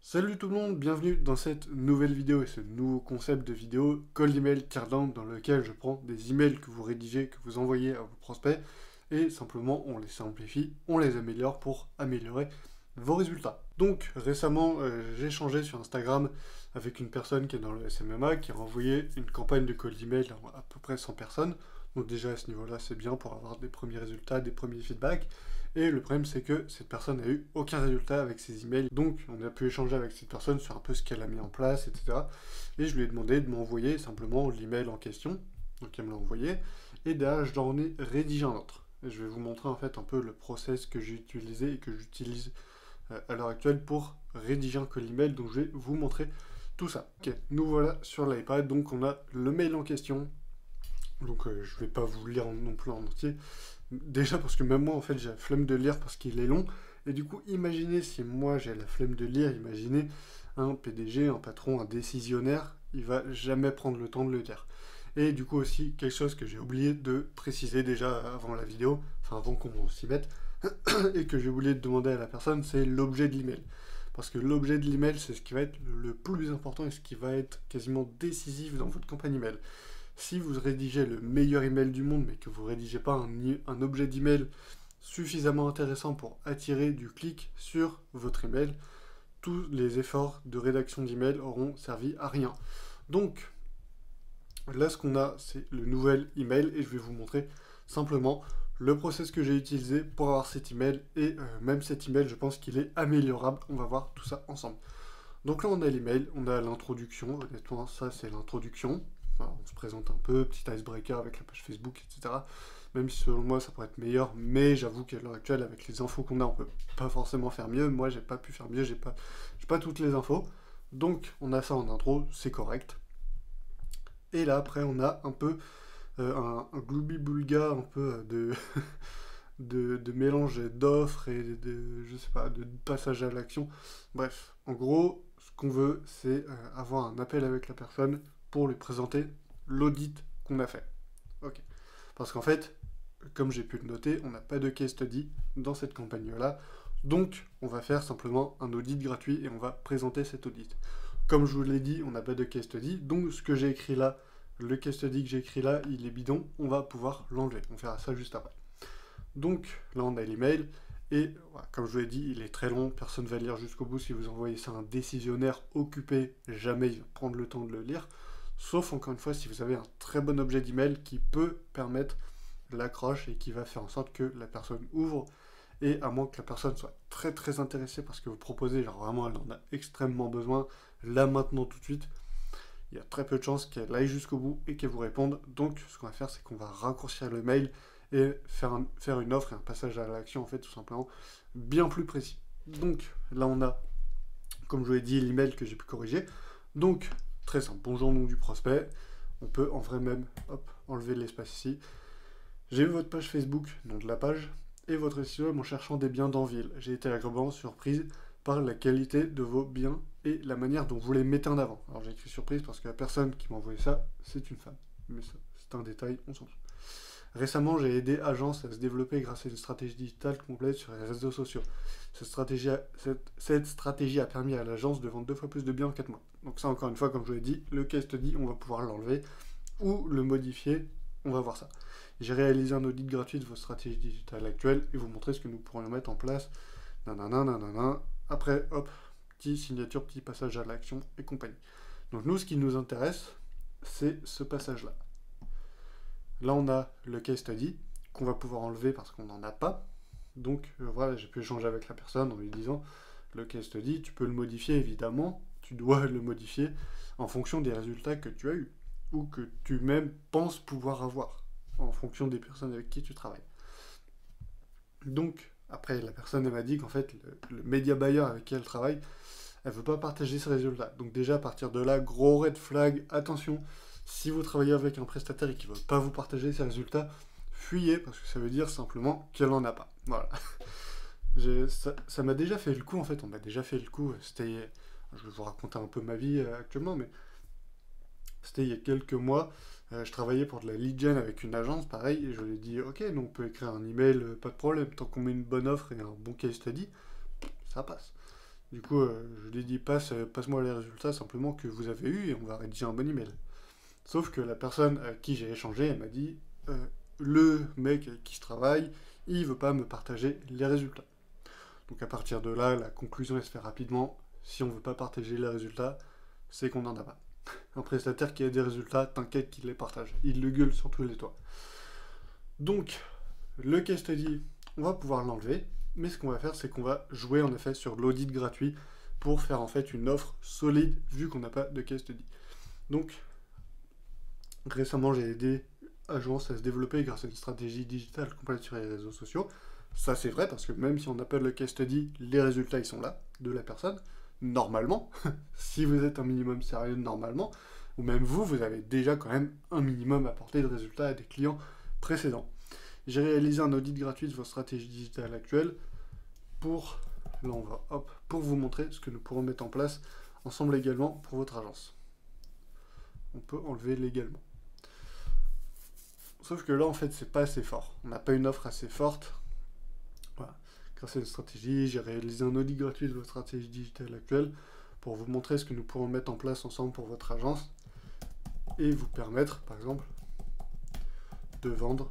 Salut tout le monde, bienvenue dans cette nouvelle vidéo et ce nouveau concept de vidéo Cold Email Teardown dans lequel je prends des emails que vous rédigez, que vous envoyez à vos prospects et simplement on les simplifie, on les améliore pour améliorer vos résultats. Donc récemment j'ai échangé sur Instagram avec une personne qui est dans le SMMA qui a envoyé une campagne de Cold Email à peu près 100 personnes. Donc déjà à ce niveau-là c'est bien pour avoir des premiers résultats, des premiers feedbacks. Et le problème, c'est que cette personne n'a eu aucun résultat avec ses emails. Donc, on a pu échanger avec cette personne sur un peu ce qu'elle a mis en place, etc. Et je lui ai demandé de m'envoyer simplement l'email en question. Donc, elle me l'a envoyé. Et derrière, je dois en rédiger un autre. Et je vais vous montrer en fait un peu le process que j'ai utilisé et que j'utilise à l'heure actuelle pour rédiger un cold email. Donc, je vais vous montrer tout ça. Ok, nous voilà sur l'iPad. Donc, on a le mail en question. Donc, je ne vais pas vous lire non plus en entier. Déjà parce que même moi en fait j'ai la flemme de lire parce qu'il est long. Et du coup imaginez si moi j'ai la flemme de lire, imaginez un PDG, un patron, un décisionnaire, il va jamais prendre le temps de le lire. Et du coup aussi quelque chose que j'ai oublié de préciser déjà avant la vidéo, enfin avant qu'on s'y mette, et que j'ai oublié de demander à la personne, c'est l'objet de l'email. Parce que l'objet de l'email c'est ce qui va être le plus important et ce qui va être quasiment décisif dans votre campagne email. Si vous rédigez le meilleur email du monde, mais que vous ne rédigez pas un objet d'email suffisamment intéressant pour attirer du clic sur votre email, tous les efforts de rédaction d'email auront servi à rien. Donc, là, ce qu'on a, c'est le nouvel email et je vais vous montrer simplement le process que j'ai utilisé pour avoir cet email et même cet email, je pense qu'il est améliorable. On va voir tout ça ensemble. Donc là, on a l'email, on a l'introduction. Honnêtement, ça, c'est l'introduction. Voilà, on se présente un peu, petit icebreaker avec la page Facebook, etc. Même si selon moi, ça pourrait être meilleur. Mais j'avoue qu'à l'heure actuelle, avec les infos qu'on a, on peut pas forcément faire mieux. Moi, j'ai pas pu faire mieux, j'ai pas toutes les infos. Donc, on a ça en intro, c'est correct. Et là, après, on a un peu un gloubi-boulga, un peu de mélange d'offres et je sais pas, de passage à l'action. Bref, en gros, ce qu'on veut, c'est avoir un appel avec la personne pour lui présenter l'audit qu'on a fait. Ok. Parce qu'en fait, comme j'ai pu le noter, on n'a pas de case study dans cette campagne-là. Donc, on va faire simplement un audit gratuit et on va présenter cet audit. Comme je vous l'ai dit, on n'a pas de case study. Donc, ce que j'ai écrit là, le case study que j'ai écrit là, il est bidon. On va pouvoir l'enlever. On fera ça juste après. Donc là on a l'email et voilà, comme je vous l'ai dit, il est très long, personne ne va lire jusqu'au bout. Si vous envoyez ça à un décisionnaire occupé, jamais il va prendre le temps de le lire. Sauf encore une fois si vous avez un très bon objet d'email qui peut permettre l'accroche et qui va faire en sorte que la personne ouvre. Et à moins que la personne soit très très intéressée par ce que vous proposez, genre vraiment elle en a extrêmement besoin, là maintenant tout de suite, il y a très peu de chances qu'elle aille jusqu'au bout et qu'elle vous réponde. Donc ce qu'on va faire, c'est qu'on va raccourcir le mail et faire une offre et un passage à l'action, en fait, tout simplement, bien plus précis. Donc là, on a, comme je vous l'ai dit, l'email que j'ai pu corriger. Donc, très simple, bonjour, nom du prospect. On peut en vrai même, hop, enlever l'espace ici. J'ai vu votre page Facebook, nom de la page, et votre site web en cherchant des biens d'Anville. J'ai été agréablement surprise par la qualité de vos biens et la manière dont vous les mettez en avant. Alors j'ai écrit surprise parce que la personne qui m'a envoyé ça, c'est une femme. Mais ça, c'est un détail, on s'en fout. Récemment, j'ai aidé Agence à se développer grâce à une stratégie digitale complète sur les réseaux sociaux. Cette stratégie a permis à l'agence de vendre 2 fois plus de biens en 4 mois. Donc ça, encore une fois, comme je vous l'ai dit, le case study, on va pouvoir l'enlever ou le modifier. On va voir ça. J'ai réalisé un audit gratuit de vos stratégies digitales actuelles et vous montrer ce que nous pourrions mettre en place. Nanana, nanana. Après, hop, petit signature, petit passage à l'action et compagnie. Donc nous, ce qui nous intéresse, c'est ce passage-là. Là, on a le case study qu'on va pouvoir enlever parce qu'on n'en a pas. Donc voilà, j'ai pu échanger avec la personne en lui disant le case study, tu peux le modifier évidemment, tu dois le modifier en fonction des résultats que tu as eus ou que tu même penses pouvoir avoir en fonction des personnes avec qui tu travailles. Donc après, la personne elle m'a dit qu'en fait, le média buyer avec qui elle travaille, elle ne veut pas partager ses résultats. Donc déjà, à partir de là, gros red flag, attention, si vous travaillez avec un prestataire et qu'il ne veut pas vous partager ses résultats, fuyez, parce que ça veut dire simplement qu'elle n'en a pas. Voilà. Ça m'a déjà fait le coup, en fait, on m'a déjà fait le coup, c'était, je vais vous raconter un peu ma vie actuellement, mais c'était il y a quelques mois, je travaillais pour de la lead gen avec une agence, pareil, et je lui ai dit, ok, donc on peut écrire un email, pas de problème, tant qu'on met une bonne offre et un bon case study, ça passe. Du coup, je lui ai dit passe-moi les résultats simplement que vous avez eu et on va rédiger un bon email. Sauf que la personne à qui j'ai échangé, elle m'a dit le mec avec qui je travaille, il veut pas me partager les résultats. Donc à partir de là, la conclusion elle se fait rapidement. Si on veut pas partager les résultats, c'est qu'on n'en a pas. Un prestataire qui a des résultats, t'inquiète qu'il les partage. Il le gueule sur tous les toits. Donc, le case study, on va pouvoir l'enlever. Mais ce qu'on va faire, c'est qu'on va jouer en effet sur l'audit gratuit pour faire en fait une offre solide vu qu'on n'a pas de case study. Donc, récemment, j'ai aidé agence à se développer grâce à une stratégie digitale complète sur les réseaux sociaux. Ça, c'est vrai parce que même si on n'a pas le case study, les résultats ils sont là de la personne. Normalement, si vous êtes un minimum sérieux normalement, ou même vous, vous avez déjà quand même un minimum apporté de résultats à des clients précédents. J'ai réalisé un audit gratuit de votre stratégie digitale actuelle pour, là on va, hop, pour vous montrer ce que nous pourrons mettre en place ensemble également pour votre agence. On peut enlever légalement. Sauf que là en fait c'est pas assez fort. On n'a pas une offre assez forte. Voilà. Grâce à une stratégie, j'ai réalisé un audit gratuit de votre stratégie digitale actuelle pour vous montrer ce que nous pourrons mettre en place ensemble pour votre agence et vous permettre, par exemple, de vendre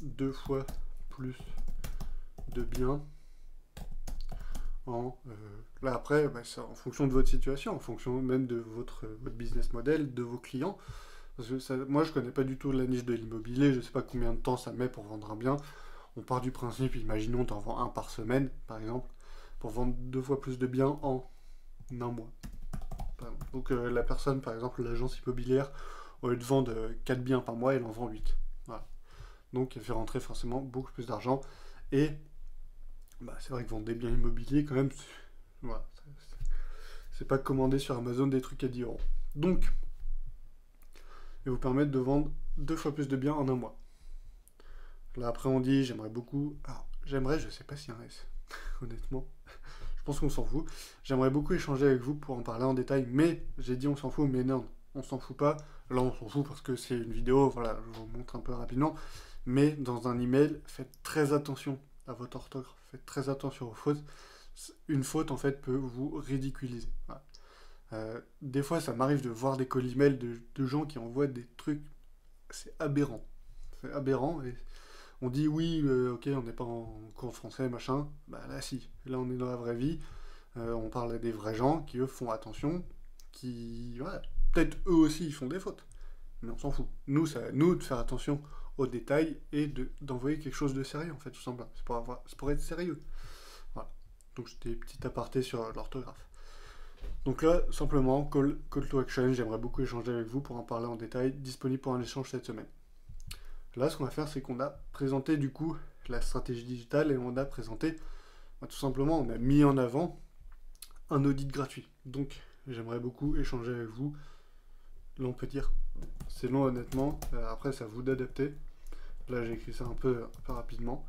2 fois plus de biens là après, c'est en fonction de votre situation, en fonction même de votre business model, de vos clients. Parce que moi, je connais pas du tout la niche de l'immobilier, je sais pas combien de temps ça met pour vendre un bien. On part du principe, imaginons, tu en vends un par semaine, par exemple, pour vendre 2 fois plus de biens en un mois. Donc la personne, par exemple, l'agence immobilière, au lieu de vendre 4 biens par mois, elle en vend 8. Voilà. Donc elle fait rentrer forcément beaucoup plus d'argent. Et c'est vrai que vendre des biens immobiliers, quand même, voilà, c'est pas commander sur Amazon des trucs à 10 euros. Donc, et vous permettre de vendre 2 fois plus de biens en un mois. Là, après, on dit, j'aimerais beaucoup. Alors, j'aimerais, je sais pas s'il y a un S, honnêtement. Je pense qu'on s'en fout. J'aimerais beaucoup échanger avec vous pour en parler en détail, mais j'ai dit on s'en fout, mais non, on s'en fout pas. Là, on s'en fout parce que c'est une vidéo, voilà, je vous montre un peu rapidement. Mais dans un email, faites très attention à votre orthographe, faites très attention aux fautes. Une faute, en fait, peut vous ridiculiser. Voilà. Des fois, ça m'arrive de voir des colis mail de gens qui envoient des trucs, c'est aberrant. C'est aberrant et on dit oui, ok, on n'est pas en cours de français, machin. Bah là, si. Là, on est dans la vraie vie. On parle à des vrais gens qui, eux, font attention. Qui, ouais, peut-être eux aussi, ils font des fautes. Mais on s'en fout. Nous, c'est à nous de faire attention aux détails et d'envoyer quelque chose de sérieux, en fait, tout simplement. C'est pour être sérieux. Voilà. Donc, c'était petit aparté sur l'orthographe. Donc là, simplement, call to action. J'aimerais beaucoup échanger avec vous pour en parler en détail. Disponible pour un échange cette semaine. Là, ce qu'on va faire, c'est qu'on a présenté du coup la stratégie digitale et on a présenté, tout simplement, on a mis en avant un audit gratuit. Donc, j'aimerais beaucoup échanger avec vous. Là, on peut dire, c'est long honnêtement. Après, c'est à vous d'adapter. Là, j'ai écrit ça un peu rapidement.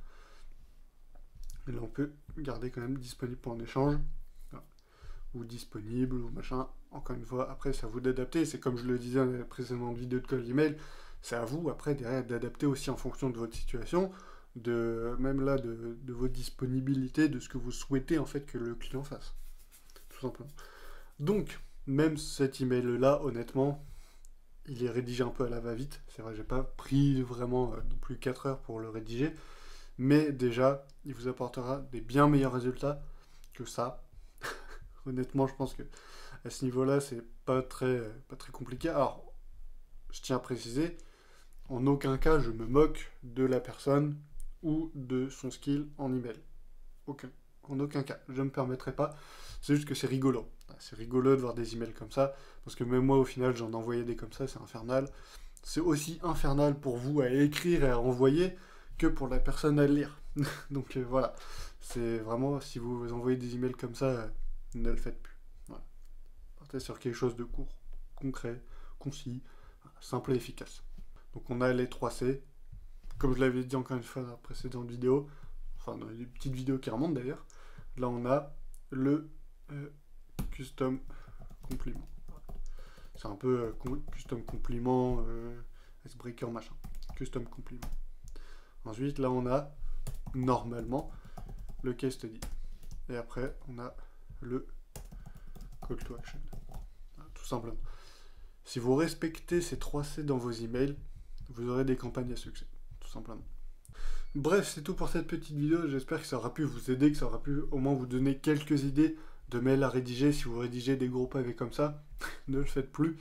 Et là, on peut garder quand même disponible pour un échange. Voilà. Ou disponible, ou machin. Encore une fois, après, c'est à vous d'adapter. C'est comme je le disais dans la précédente vidéo de call email. C'est à vous, après, derrière, d'adapter aussi en fonction de votre situation, même là, de votre disponibilité, de ce que vous souhaitez, en fait, que le client fasse. Tout simplement. Donc, même cet email-là, honnêtement, il est rédigé un peu à la va-vite. C'est vrai, j'ai pas pris vraiment non plus 4 heures pour le rédiger. Mais déjà, il vous apportera des bien meilleurs résultats que ça. Honnêtement, je pense que à ce niveau-là, c'est pas très compliqué. Alors, je tiens à préciser, en aucun cas, je me moque de la personne ou de son skill en email. En aucun cas. Je ne me permettrai pas. C'est juste que c'est rigolo. C'est rigolo de voir des emails comme ça. Parce que même moi, au final, j'en envoyais des comme ça. C'est infernal. C'est aussi infernal pour vous à écrire et à envoyer que pour la personne à lire. Donc voilà. C'est vraiment, si vous envoyez des emails comme ça, ne le faites plus. Voilà. Partez sur quelque chose de court, concret, concis, simple et efficace. Donc on a les 3 C, comme je l'avais dit encore une fois dans la précédente vidéo, enfin dans les petites vidéos qui remontent d'ailleurs. Là on a le custom compliment. C'est un peu custom compliment, icebreaker machin. Custom compliment. Ensuite là on a normalement le case study. Et après on a le call to action. Voilà, tout simplement. Si vous respectez ces 3 C dans vos emails, vous aurez des campagnes à succès, tout simplement. Bref, c'est tout pour cette petite vidéo. J'espère que ça aura pu vous aider, que ça aura pu au moins vous donner quelques idées de mails à rédiger. Si vous rédigez des gros pavés comme ça, ne le faites plus.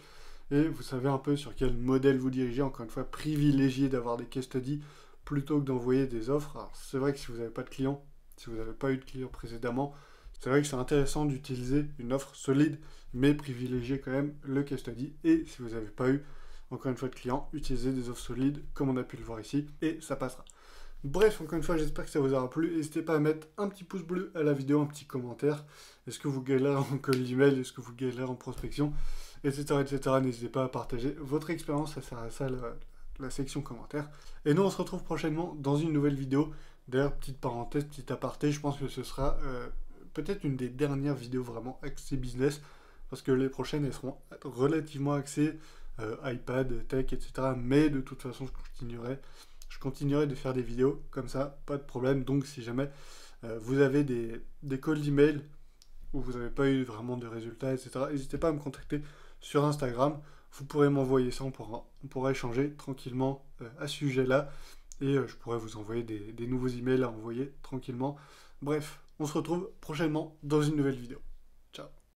Et vous savez un peu sur quel modèle vous dirigez. Encore une fois, privilégiez d'avoir des case studies plutôt que d'envoyer des offres. Alors, c'est vrai que si vous n'avez pas de clients, si vous n'avez pas eu de clients précédemment, c'est vrai que c'est intéressant d'utiliser une offre solide, mais privilégiez quand même le case study. Et si vous n'avez pas eu, encore une fois, de clients, utilisez des offres solides, comme on a pu le voir ici, et ça passera. Bref, encore une fois, j'espère que ça vous aura plu. N'hésitez pas à mettre un petit pouce bleu à la vidéo, un petit commentaire. Est-ce que vous galérez en cold email? Est-ce que vous galérez en prospection? Etc. etc. N'hésitez pas à partager votre expérience. Ça sert à ça la section commentaires. Et nous, on se retrouve prochainement dans une nouvelle vidéo. D'ailleurs, petite parenthèse, petit aparté, je pense que ce sera peut-être une des dernières vidéos vraiment axées business. Parce que les prochaines, elles seront relativement axées iPad, tech, etc. Mais de toute façon, je continuerai de faire des vidéos comme ça, pas de problème. Donc si jamais vous avez des calls d'email où vous n'avez pas eu vraiment de résultats, etc., n'hésitez pas à me contacter sur Instagram. Vous pourrez m'envoyer ça, on pourra échanger tranquillement à ce sujet-là. Et je pourrais vous envoyer des nouveaux emails à envoyer tranquillement. Bref, on se retrouve prochainement dans une nouvelle vidéo.